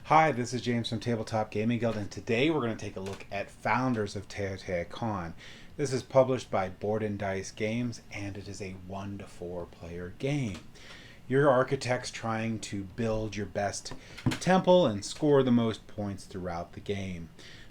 Hi, this is James from Tabletop Gaming Guild, and today we're going to take a look at Founders of Teotihuacan. This is published by Board and Dice Games, and it is a 1 to 4 player game. You're architects trying to build your best temple and score the most points throughout the game.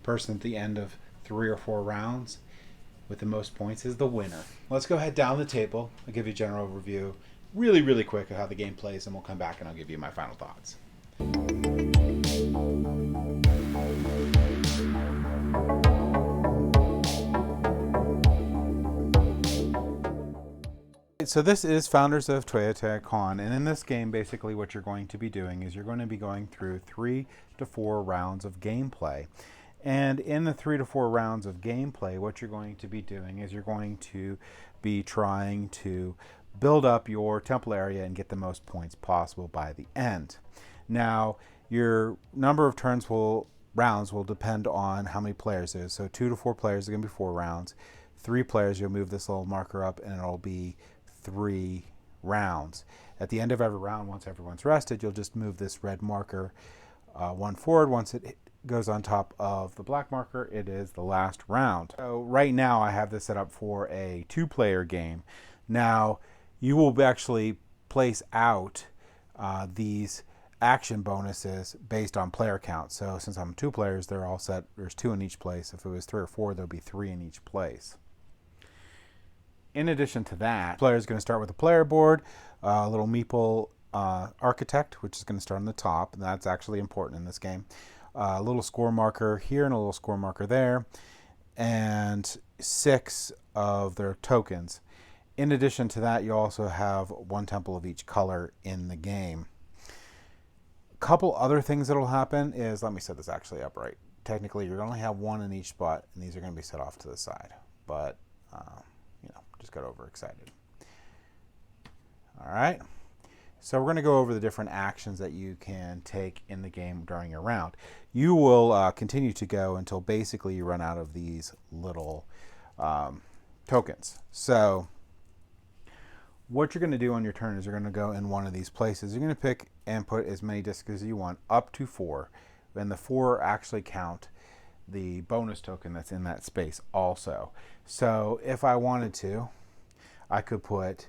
Person at the end of 3 or 4 rounds with the most points is the winner. Let's go ahead down the table. I'll give you a general overview really quick of how the game plays, and we'll come back and I'll give you my final thoughts. So this is Founders of Teotihuacan, and in this game basically what you're going to be doing is you're going to be going through 3 to 4 rounds of gameplay. And in the 3 to 4 rounds of gameplay, what you're going to be doing is you're going to be trying to build up your temple area and get the most points possible by the end. Now, your number of rounds will depend on how many players there is. So 2 to 4 players are going to be 4 rounds. 3 players, you'll move this little marker up and it'll be 3 rounds. At the end of every round, once everyone's rested, you'll just move this red marker one forward. Once it goes on top of the black marker, it is the last round. So right now I have this set up for a 2-player game. Now you will actually place out these action bonuses based on player count. So since I'm 2 players, they're all set. There's 2 in each place. If it was 3 or 4, there'll be 3 in each place. In addition to that, the player is going to start with a player board, a little meeple architect, which is going to start on the top, and that's actually important in this game. A little score marker here and a little score marker there, and 6 of their tokens. In addition to that, you also have 1 temple of each color in the game. A couple other things that will happen is, let me set this actually up right. Technically, you're going to only have 1 in each spot, and these are going to be set off to the side. But, just got overexcited. All right. So we're going to go over the different actions that you can take in the game during your round. You will continue to go until basically you run out of these little tokens. So what you're going to do on your turn is you're going to go in one of these places. You're going to pick and put as many discs as you want, up to 4. And the 4 actually count the bonus token that's in that space also. So if I wanted to, I could put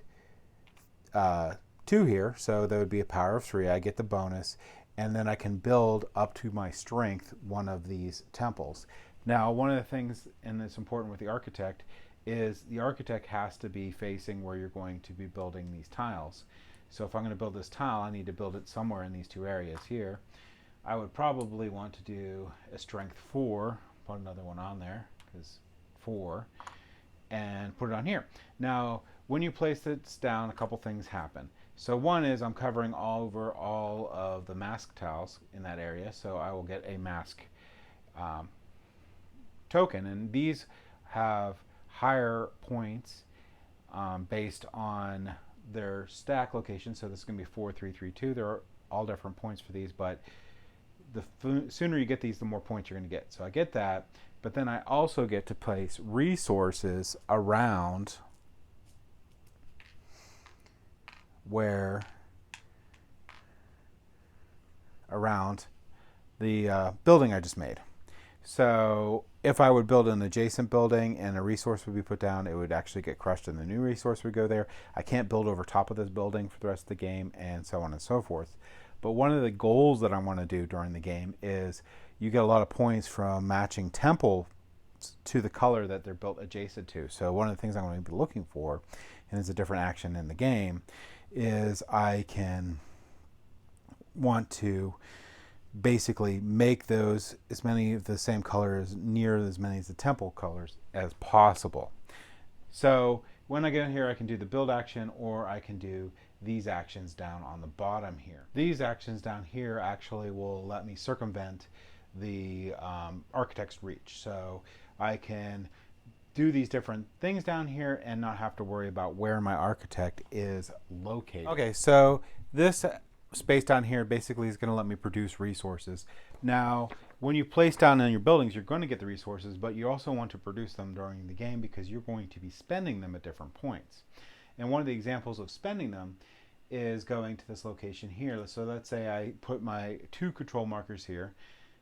2 here, so that would be a power of 3. I get the bonus, and then I can build up to my strength one of these temples. Now, one of the things, and that's important with the architect, is the architect has to be facing where you're going to be building these tiles. So if I'm going to build this tile, I need to build it somewhere in these 2 areas here. I would probably want to do a strength 4, put another one on there, because 4, and put it on here. Now, when you place this down, a couple things happen. So one is I'm covering over all of the mask tiles in that area, so I will get a mask token, and these have higher points based on their stack location. So this is going to be 4, 3, 3, 2. There are all different points for these, but the sooner you get these, the more points you're going to get. So I get that, but then I also get to place resources around the building I just made. So if I would build an adjacent building and a resource would be put down, it would actually get crushed and the new resource would go there. I can't build over top of this building for the rest of the game, and so on and so forth. But one of the goals that I want to do during the game is you get a lot of points from matching temples to the color that they're built adjacent to. So one of the things I'm going to be looking for, and it's a different action in the game, is I can want to basically make those as many of the same colors, near as many as the temple colors as possible. So when I get in here, I can do the build action, or I can do these actions down on the bottom here. These actions down here actually will let me circumvent the architect's reach. So I can do these different things down here and not have to worry about where my architect is located. Okay, so this space down here basically is going to let me produce resources. Now, when you place down in your buildings, you're going to get the resources, but you also want to produce them during the game because you're going to be spending them at different points. And one of the examples of spending them is going to this location here. So let's say I put my 2 control markers here,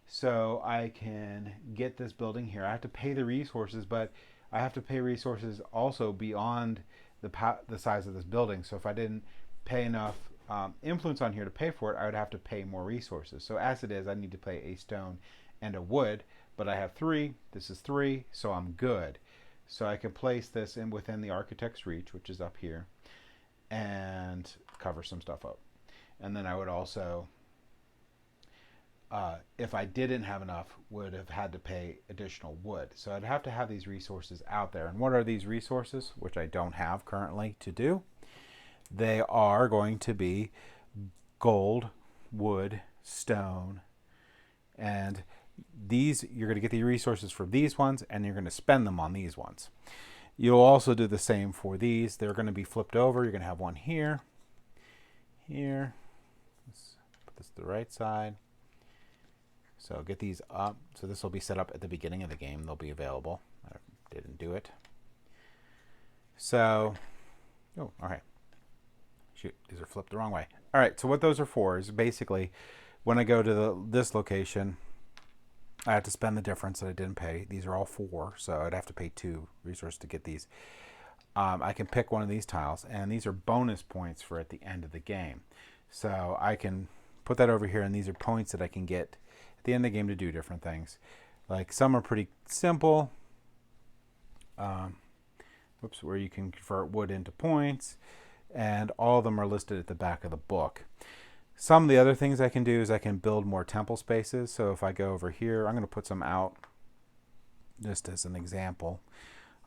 so I can get this building here. I have to pay the resources, but I have to pay resources also beyond the size of this building. So if I didn't pay enough influence on here to pay for it, I would have to pay more resources. So as it is, I need to pay a stone and a wood, but I have 3. This is 3, so I'm good. So I can place this in within the architect's reach, which is up here, and cover some stuff up. And then I would also, if I didn't have enough, would have had to pay additional wood. So I'd have to have these resources out there. And what are these resources, which I don't have currently to do? They are going to be gold, wood, stone, and these, you're going to get the resources for these ones, and you're going to spend them on these ones. You'll also do the same for these. They're going to be flipped over. You're going to have one here, here. Let's put this to the right side. So get these up. So this will be set up at the beginning of the game. They'll be available. I didn't do it. So, oh, all right. Shoot, these are flipped the wrong way. All right, so what those are for is basically when I go to this location, I have to spend the difference that I didn't pay. These are all 4, so I'd have to pay 2 resources to get these. I can pick one of these tiles, and these are bonus points for at the end of the game. So I can put that over here, and these are points that I can get at the end of the game to do different things. Like some are pretty simple. Where you can convert wood into points, and all of them are listed at the back of the book. Some of the other things I can do is I can build more temple spaces. So if I go over here, I'm going to put some out just as an example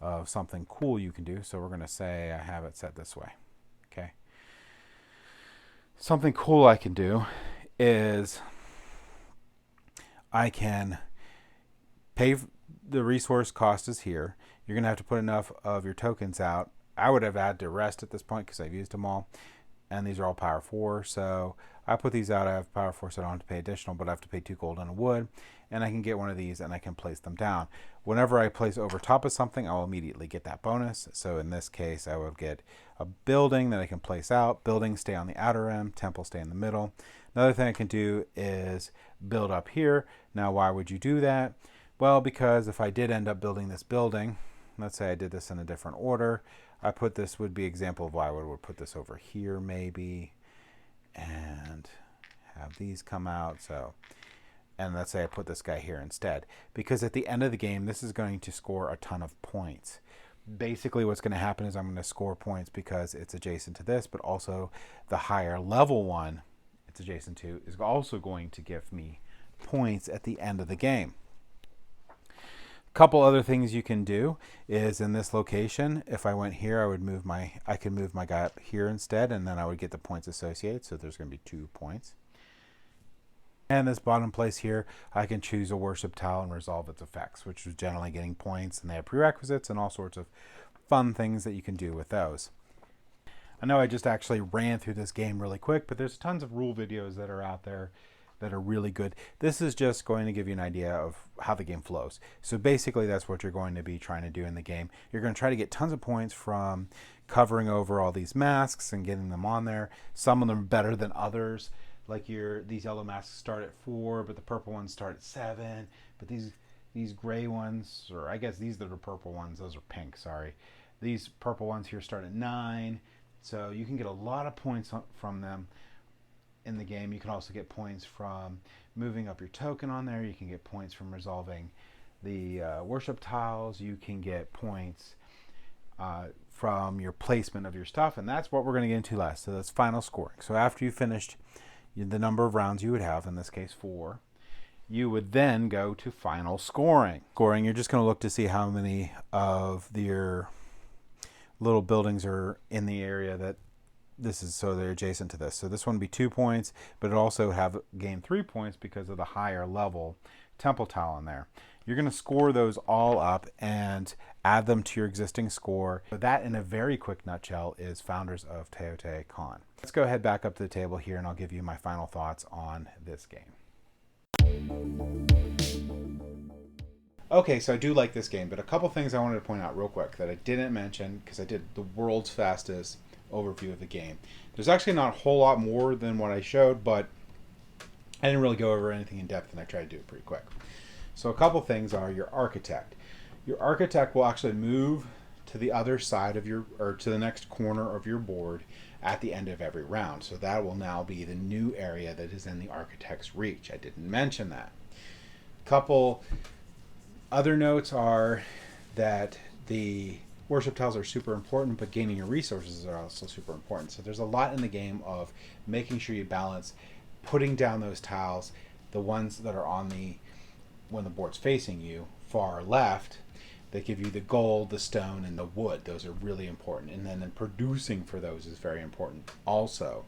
of something cool you can do. So we're going to say I have it set this way. Okay. Something cool I can do is I can pay, the resource cost is here. You're going to have to put enough of your tokens out. I would have had to rest at this point because I've used them all. And these are all power 4. So I put these out. I have power 4, so I don't have to pay additional, but I have to pay 2 gold and a wood. And I can get one of these and I can place them down. Whenever I place over top of something, I'll immediately get that bonus. So in this case, I will get a building that I can place out. Buildings stay on the outer rim. Temple stay in the middle. Another thing I can do is build up here. Now, why would you do that? Well, because if I did end up building this building, let's say I did this in a different order, I put this, would be example of why I would put this over here maybe, and have these come out. So, and let's say I put this guy here instead, because at the end of the game, this is going to score a ton of points. Basically what's going to happen is I'm going to score points because it's adjacent to this, but also the higher level one it's adjacent to is also going to give me points at the end of the game. Couple other things you can do is in this location, if I went here, I could move my guy up here instead, and then I would get the points associated. So there's going to be 2 points. And this bottom place here, I can choose a worship tile and resolve its effects, which is generally getting points, and they have prerequisites and all sorts of fun things that you can do with those. I know I just actually ran through this game really quick, but there's tons of rule videos that are out there that are really good. This is just going to give you an idea of how the game flows. So basically that's what you're going to be trying to do in the game. You're going to try to get tons of points from covering over all these masks and getting them on there. Some of them are better than others. Like these yellow masks start at 4, but the purple ones start at 7. But these gray ones, or I guess these are the purple ones, those are pink, sorry. These purple ones here start at 9. So you can get a lot of points from them in the game. You can also get points from moving up your token on there. You can get points from resolving the worship tiles. You can get points from your placement of your stuff, and that's what we're going to get into last. So that's final scoring. So after you finished the number of rounds you would have, in this case 4, you would then go to final scoring. Scoring, you're just going to look to see how many of your little buildings are in the area that this is, so they're adjacent to this. So this one would be 2 points, but it also have gained 3 points because of the higher level temple tile in there. You're going to score those all up and add them to your existing score. But that, in a very quick nutshell, is Founders of Teotihuacan. Let's go ahead back up to the table here, and I'll give you my final thoughts on this game. Okay, so I do like this game, but a couple things I wanted to point out real quick that I didn't mention because I did the world's fastest overview of the game. There's actually not a whole lot more than what I showed, but I didn't really go over anything in depth, and I tried to do it pretty quick. So a couple things are your architect. Your architect will actually move to the other side of your, or to the next corner of your board at the end of every round. So that will now be the new area that is in the architect's reach. I didn't mention that. Couple other notes are that the worship tiles are super important, but gaining your resources are also super important. So there's a lot in the game of making sure you balance putting down those tiles, the ones that are on the, when the board's facing you, far left, that give you the gold, the stone, and the wood. Those are really important. And then producing for those is very important also.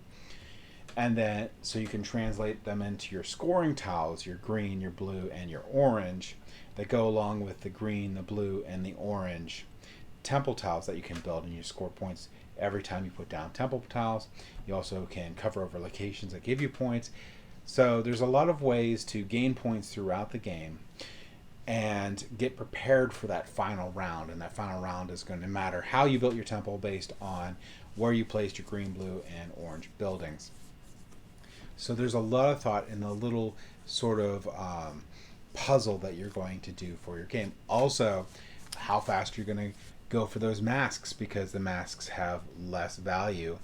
And then, so you can translate them into your scoring tiles, your green, your blue, and your orange, that go along with the green, the blue, and the orange temple tiles that you can build, and you score points every time you put down temple tiles. You also can cover over locations that give you points. So there's a lot of ways to gain points throughout the game and get prepared for that final round. And that final round is going to matter how you built your temple based on where you placed your green, blue, and orange buildings. So there's a lot of thought in the little sort of puzzle that you're going to do for your game. Also, how fast you're going to go for those masks, because the masks have less value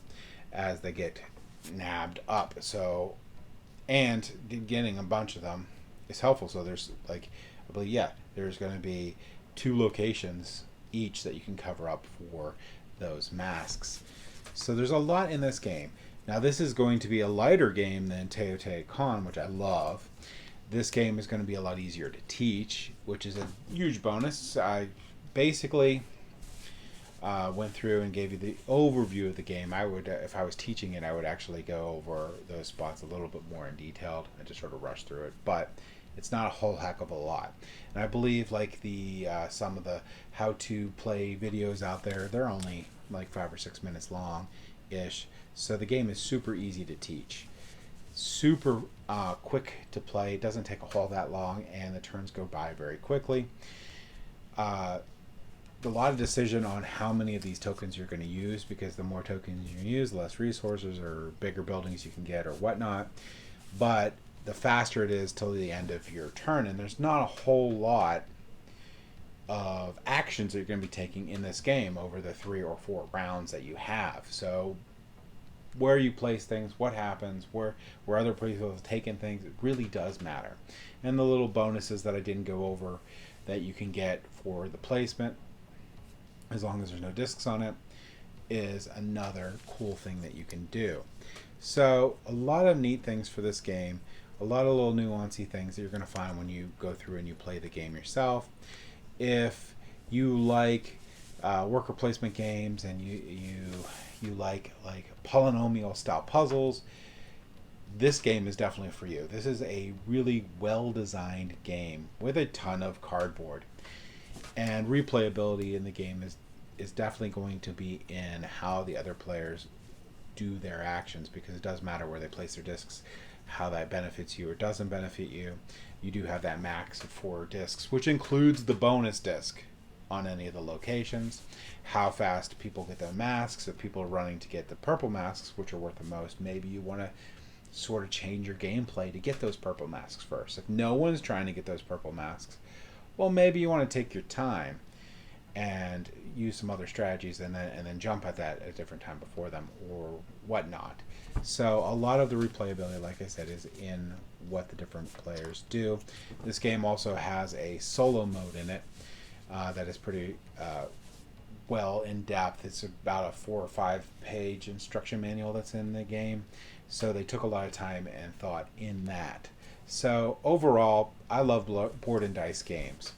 as they get nabbed up. So, and getting a bunch of them is helpful. So there's like, I believe, yeah, there's going to be 2 locations each that you can cover up for those masks. So there's a lot in this game. Now this is going to be a lighter game than Teotihuacan, which I love. This game is going to be a lot easier to teach, which is a huge bonus. I basically went through and gave you the overview of the game. I would, if I was teaching it, I would actually go over those spots a little bit more in detail and just sort of rush through it. But it's not a whole heck of a lot. And I believe like the some of the how to play videos out there, they're only like 5 or 6 minutes long ish. So the game is super easy to teach, super quick to play. It doesn't take a whole that long, and the turns go by very quickly. A lot of decision on how many of these tokens you're going to use, because the more tokens you use, the less resources or bigger buildings you can get or whatnot. But the faster it is till the end of your turn, and there's not a whole lot of actions that you're going to be taking in this game over the 3 or 4 rounds that you have. So where you place things, what happens, where other people have taken things, it really does matter. And the little bonuses that I didn't go over that you can get for the placement, as long as there's no discs on it, is another cool thing that you can do. So a lot of neat things for this game, a lot of little nuancy things that you're going to find when you go through and you play the game yourself. If you like worker placement games and you like polynomial style puzzles, this game is definitely for you. This is a really well designed game with a ton of cardboard. And replayability in the game is definitely going to be in how the other players do their actions, because it does matter where they place their discs, how that benefits you or doesn't benefit you. You do have that max of 4 discs, which includes the bonus disc on any of the locations. How fast people get their masks. If people are running to get the purple masks, which are worth the most, maybe you want to sort of change your gameplay to get those purple masks first. If no one's trying to get those purple masks, well, maybe you want to take your time and use some other strategies and then jump at that at a different time before them or whatnot. So a lot of the replayability, like I said, is in what the different players do. This game also has a solo mode in it that is pretty well in depth. It's about a 4 or 5 page instruction manual that's in the game. So they took a lot of time and thought in that. So overall, I love board and dice games.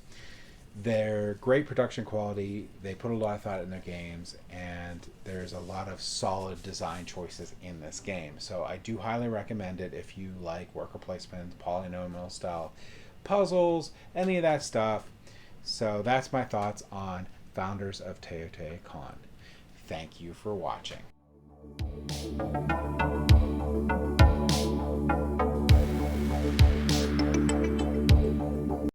They're great production quality. They put a lot of thought in their games, and there's a lot of solid design choices in this game. So I do highly recommend it if you like worker placement, polynomial style puzzles, any of that stuff. So that's my thoughts on Founders of Teotihuacan. Thank you for watching.